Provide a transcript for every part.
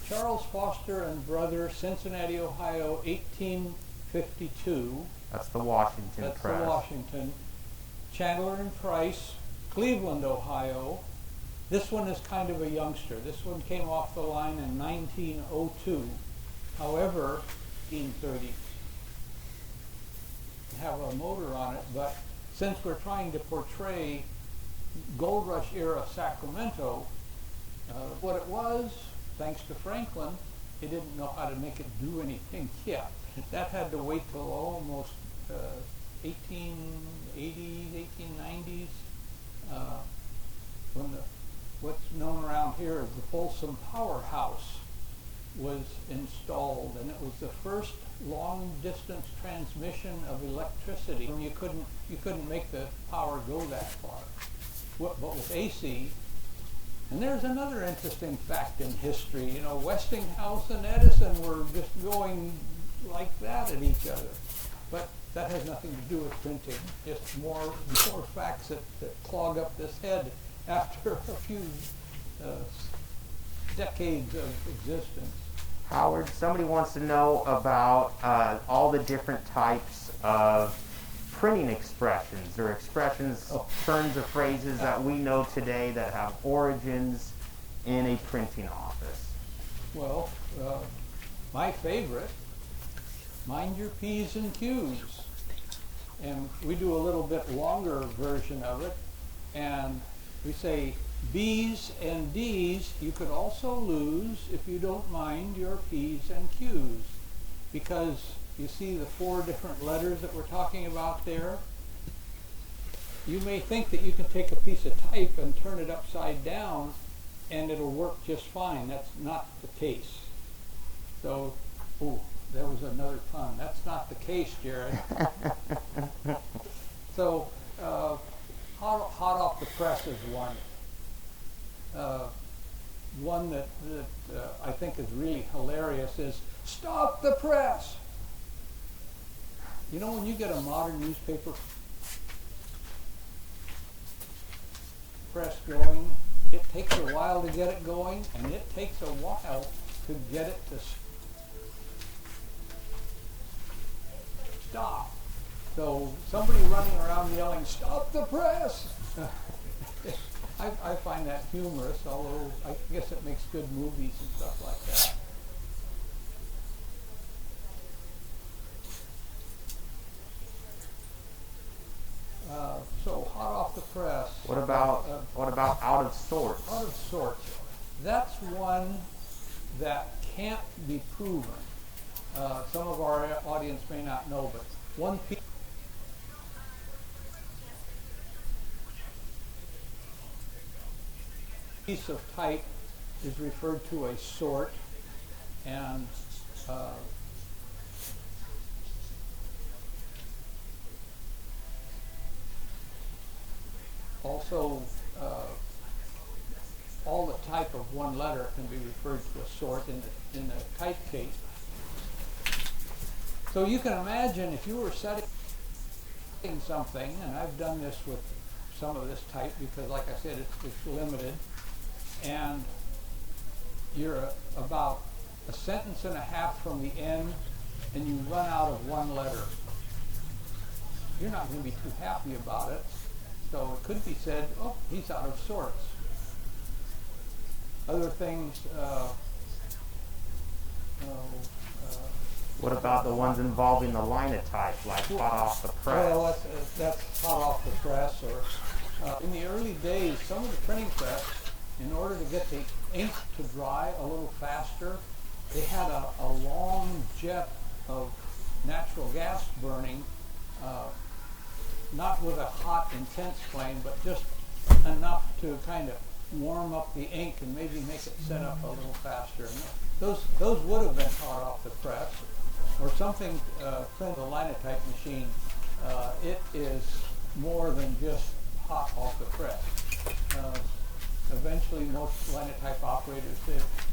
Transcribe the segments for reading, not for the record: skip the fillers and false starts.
Charles Foster and Brother, Cincinnati, Ohio, 1852. That's the Washington That's press. the Washington. Chandler and Price, Cleveland, Ohio. This one is kind of a youngster. This one came off the line in 1902. However, 1830. Have a motor on it, but since we're trying to portray Gold Rush era Sacramento, what it was, thanks to Franklin, he didn't know how to make it do anything yet. That had to wait till almost 1880s, 1890s, when what's known around here as the Folsom Powerhouse was installed, and it was the first long-distance transmission of electricity. And you couldn't make the power go that far. But with AC, and there's another interesting fact in history. You know, Westinghouse and Edison were just going like that at each other. But that has nothing to do with printing. Just more facts that clog up this head after a few decades of existence. Howard, somebody wants to know about all the different types of printing expressions or expressions, turns of phrases that we know today that have origins in a printing office. Well, my favorite, mind your P's and Q's. And we do a little bit longer version of it, and we say B's and D's. You could also lose, if you don't mind, your P's and Q's, because you see the 4 different letters that we're talking about there. You may think that you can take a piece of type and turn it upside down and it'll work just fine. That's not the case. So, there was another pun. That's not the case, Jared. So, hot off the press is one. One that I think is really hilarious is, "Stop the press!" You know, when you get a modern newspaper press going, it takes a while to get it going, and it takes a while to get it to stop. So somebody running around yelling, "Stop the press!" I find that humorous, although I guess it makes good movies and stuff like that. So hot off the press. What about out of sorts? Out of sorts. That's one that can't be proven. Some of our audience may not know, but one piece of type is referred to a sort, and also all the type of one letter can be referred to a sort in the type case. So you can imagine if you were setting something, and I've done this with some of this type because, like I said, it's limited, and you're about a sentence and a half from the end, and you run out of one letter. You're not going to be too happy about it. So it could be said, "Oh, he's out of sorts." Other things. What about the ones involving the linotype, like hot off the press? Well, that's hot off the press. Or in the early days, some of the printing press, in order to get the ink to dry a little faster, they had a long jet of natural gas burning. Not with a hot, intense flame, but just enough to kind of warm up the ink and maybe make it set up a little faster. And those would have been hot off the press, or something from the linotype machine. It is more than just hot off the press. Eventually, most linotype operators,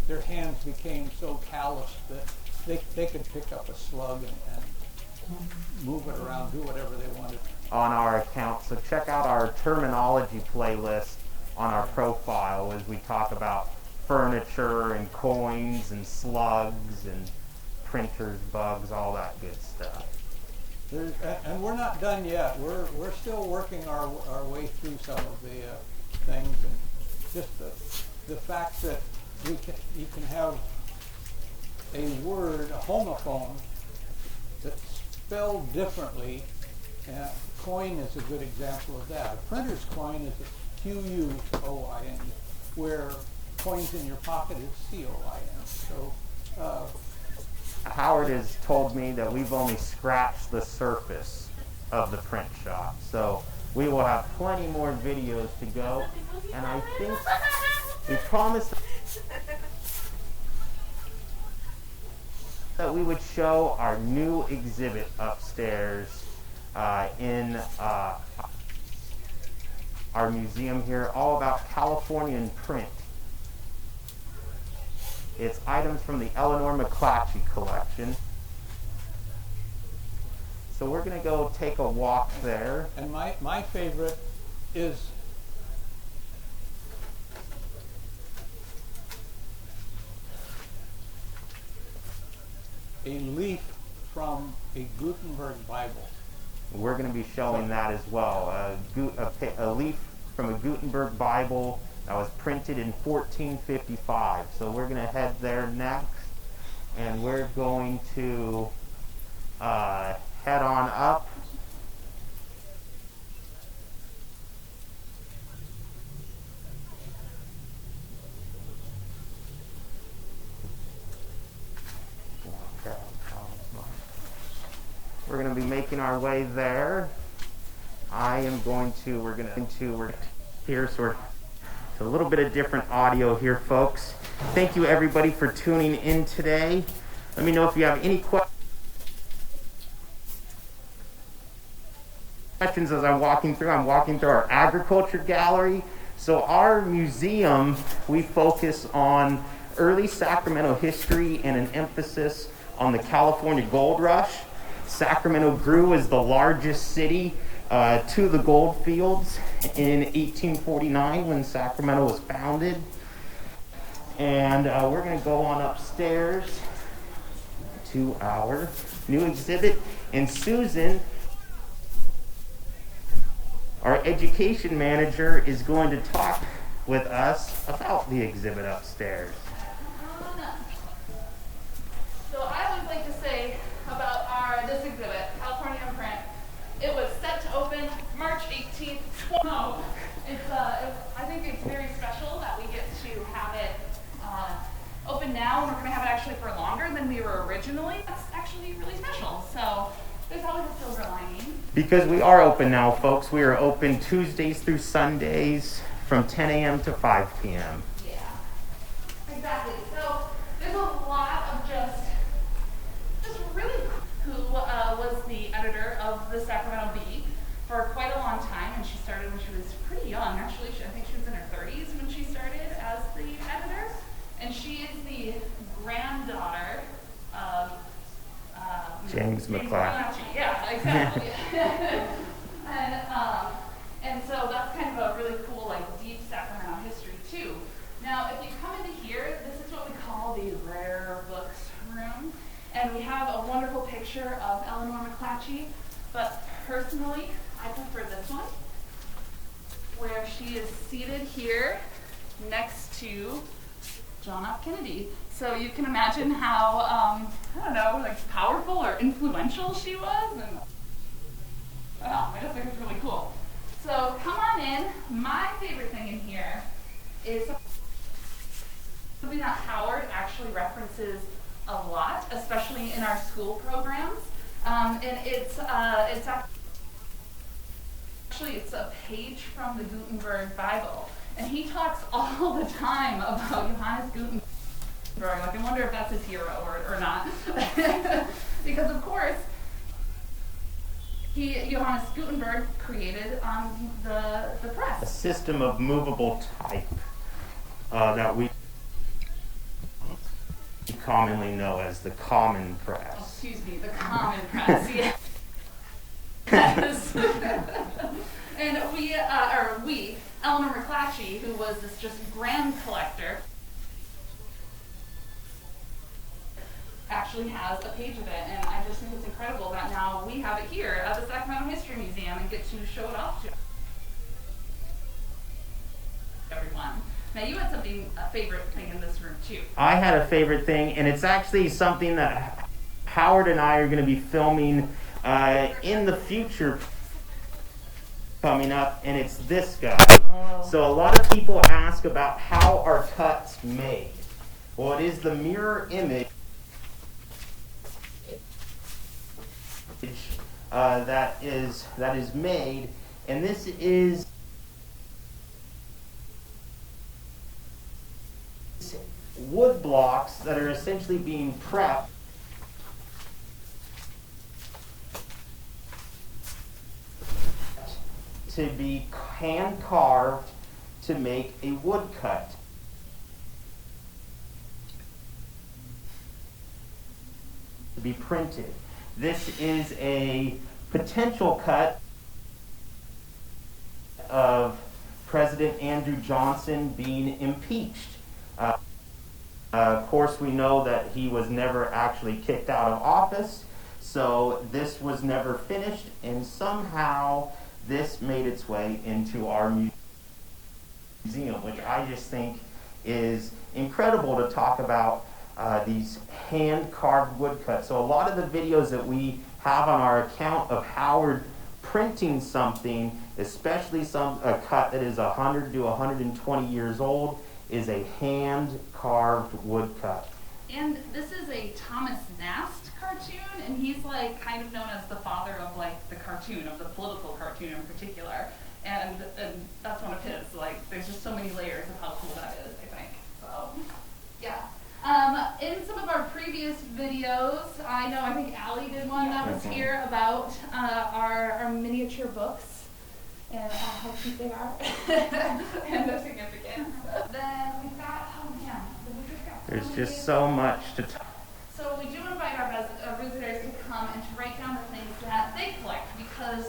their hands became so calloused that they could pick up a slug and move it around, do whatever they wanted on our account. So check out our terminology playlist on our profile as we talk about furniture and coins and slugs and printers, bugs, all that good stuff. And we're not done yet. We're still working our way through some of the things, and just the fact that you can have a word, a homophone, that's spelled differently. Coin is a good example of that. A printer's coin is a Q-U-O-I-N, where coins in your pocket is C-O-I-N. So. Howard has told me that we've only scratched the surface of the print shop. So we will have plenty more videos to go. And I think we promised that we would show our new exhibit upstairs in our museum here, all about Californian print. It's items from the Eleanor McClatchy collection. So we're going to go take a walk there. And my favorite is a leaf from a Gutenberg Bible. We're going to be showing that as well. A leaf from a Gutenberg Bible that was printed in 1455. So we're going to head there next, and we're going to head on up. We're going to be making our way there. We're here, so we're a little bit of different audio here, folks. Thank you, everybody, for tuning in today. Let me know if you have any questions as I'm walking through. I'm walking through our agriculture gallery. So our museum, we focus on early Sacramento history and an emphasis on the California gold rush. Sacramento grew as the largest city to the gold fields in 1849 when Sacramento was founded. And we're going to go on upstairs to our new exhibit. And Susan, our education manager, is going to talk with us about the exhibit upstairs. So I always like to say about this exhibit, California Print, it was set to open March 18th, I think it's very special that we get to have it open now, and we're going to have it actually for longer than we were originally. That's actually really special. So there's always a silver lining. Because we are open now, folks. We are open Tuesdays through Sundays from 10 a.m. to 5 p.m. Yeah, exactly. So there's a lot of just really who was the editor of the Sacramento Bee for quite a long time, and she started when she was pretty young. Actually, I think she was in her 30s when she started as the editor, and she is the granddaughter of James McClatchy. Yeah, exactly. and so that's kind of a really cool, deep Sacramento history too. Now, if you come into here, this is what we call the rare books room. And we have a wonderful picture of Eleanor McClatchy, but personally, I prefer this one, where she is seated here next to John F. Kennedy. So you can imagine how, powerful or influential she was. And I just think it's really cool. So come on in. My favorite thing in here is something that Howard actually references a lot, especially in our school programs, and it's a page from the Gutenberg Bible, and he talks all the time about Johannes Gutenberg. I wonder if that's his hero or not, because of course Johannes Gutenberg created the press, A system of movable type that we commonly know as the common press. Oh, excuse me, the common press, yeah. Yes. And we, Eleanor McClatchy, who was this just grand collector, actually has a page of it, and I just think it's incredible that now we have it here at the Sacramento History Museum and get to show it off to everyone. Now you had something, a favorite thing in this room too. I had a favorite thing, and it's actually something that Howard and I are going to be filming in the future coming up, and it's this guy. So a lot of people ask about how are cuts made. Well, it is the mirror image that is made, and this is wood blocks that are essentially being prepped to be hand carved to make a woodcut. To be printed. This is a potential cut of President Andrew Johnson being impeached. Of course, we know that he was never actually kicked out of office, so this was never finished, and somehow this made its way into our museum, which I just think is incredible to talk about these hand-carved woodcuts. So a lot of the videos that we have on our account of Howard printing something, especially a cut that is 100 to 120 years old, is a hand-carved woodcut. And this is a Thomas Nast cartoon, and he's like kind of known as the father of like the cartoon, of the political cartoon in particular. And that's one of his. Like, there's just so many layers of how cool that is, I think. So, yeah. In some of our previous videos, I think Allie did one that was here about our miniature books and how cute they are and their significance. Then we've got, There's just so much to talk. So we do invite our visitors to come and to write down the things that they collect, because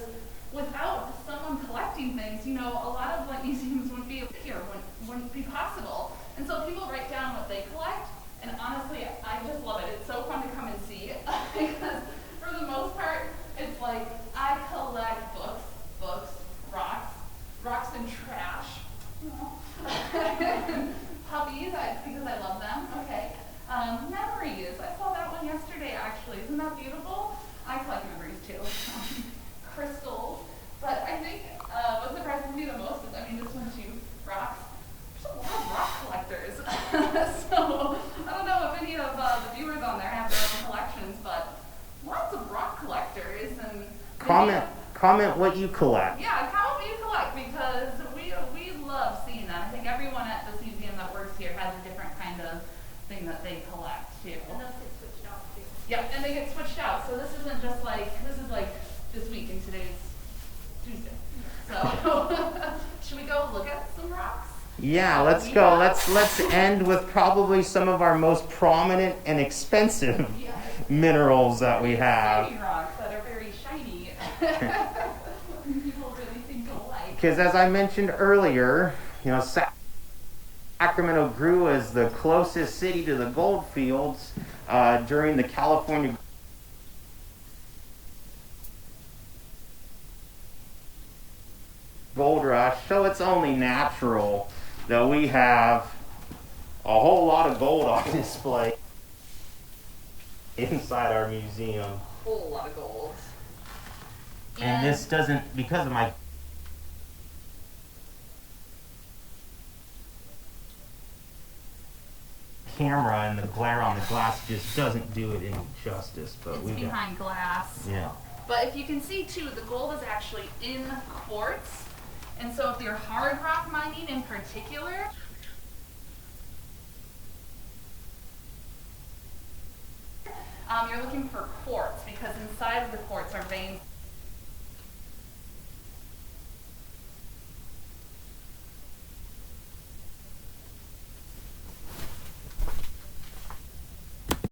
without someone collecting things, you know, a lot of like museums wouldn't be here, wouldn't be possible. And so people write down what they collect, and honestly, I just love it. It's so fun to come and see because for the most part, it's like I collect books, rocks and trash. Puppies, because I love them. Okay. Memories. I saw that one yesterday, actually. Isn't that beautiful? I collect memories too. Crystals. But I think what surprises me the most is, this one too, rocks. There's a lot of rock collectors. So I don't know if any of the viewers on there have their own collections, but lots of rock collectors. And comment what you collect. Yeah, comment what you collect, because we love seeing that. I think everyone at this museum that works here has a different kind of thing that they collect too. And those get switched out too. Yeah, and they get switched out. So this isn't just like, this is like this week, and today's Tuesday. So should we go look at some rocks? Yeah, let's go. Let's end with probably some of our most prominent and expensive minerals that we have. Shiny rocks that are very shiny. People really think alike. Because as I mentioned earlier, you know, Sacramento grew as the closest city to the gold fields during the California gold rush, so it's only natural that we have a whole lot of gold on display inside our museum. A whole lot of gold. And this doesn't, because of my camera and the glare on the glass, just doesn't do it any justice. But it's behind glass. Yeah. But if you can see too, the gold is actually in quartz. And so if you're hard rock mining in particular, you're looking for quartz, because inside of the quartz are veins